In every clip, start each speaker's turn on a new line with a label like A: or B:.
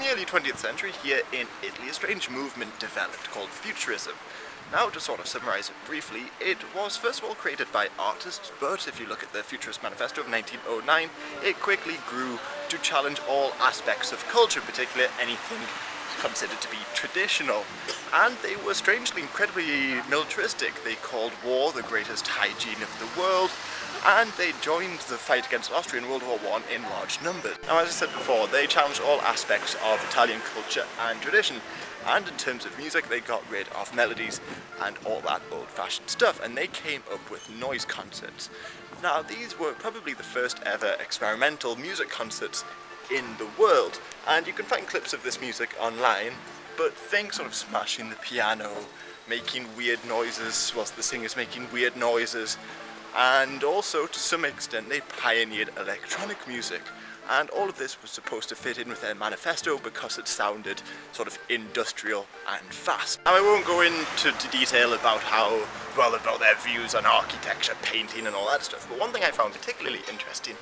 A: the early 20th century, here in Italy, a strange movement developed called Futurism. Now, to sort of summarise it briefly, it was first of all created by artists, but if you look at the Futurist Manifesto of 1909, it quickly grew to challenge all aspects of culture, particularly anything considered to be traditional. And they were strangely incredibly militaristic. They called war the greatest hygiene of the world, and they joined the fight against Austria in World War I in large numbers. Now, as I said before, they challenged all aspects of Italian culture and tradition, and in terms of music, they got rid of melodies and all that old-fashioned stuff, and they came up with noise concerts. Now, these were probably the first ever experimental music concerts in the world, and you can find clips of this music online, but think sort of smashing the piano, making weird noises whilst the singer's making weird noises, and also to some extent they pioneered electronic music, and all of this was supposed to fit in with their manifesto because it sounded sort of industrial and fast. Now, I won't go into detail about about their views on architecture, painting and all that stuff, but one thing I found particularly interesting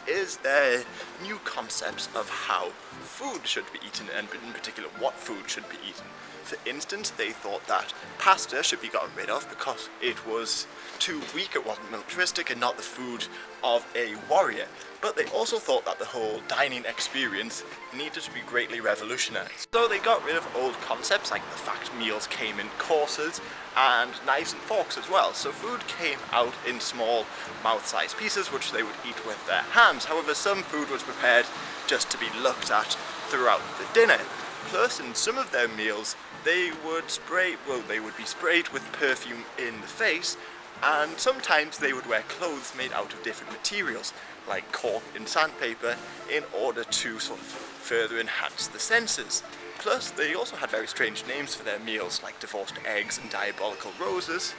A: is their new concepts of how food should be eaten, and in particular what food should be eaten. For instance, they thought that pasta should be gotten rid of because it was too weak, it wasn't militaristic and not the food of a warrior. But they also thought that the whole dining experience needed to be greatly revolutionized. So they got rid of old concepts like the fact meals came in courses and knives and forks as well. So food came out in small mouth-sized pieces which they would eat with their hands. However, some food was prepared just to be looked at throughout the dinner. Plus, in some of their meals, they would be sprayed with perfume in the face, and sometimes they would wear clothes made out of different materials, like cork and sandpaper, in order to sort of further enhance the senses. Plus, they also had very strange names for their meals, like divorced eggs and diabolical roses,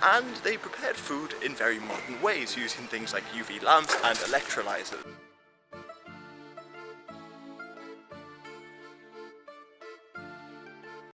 A: and they prepared food in very modern ways, using things like UV lamps and electrolyzers.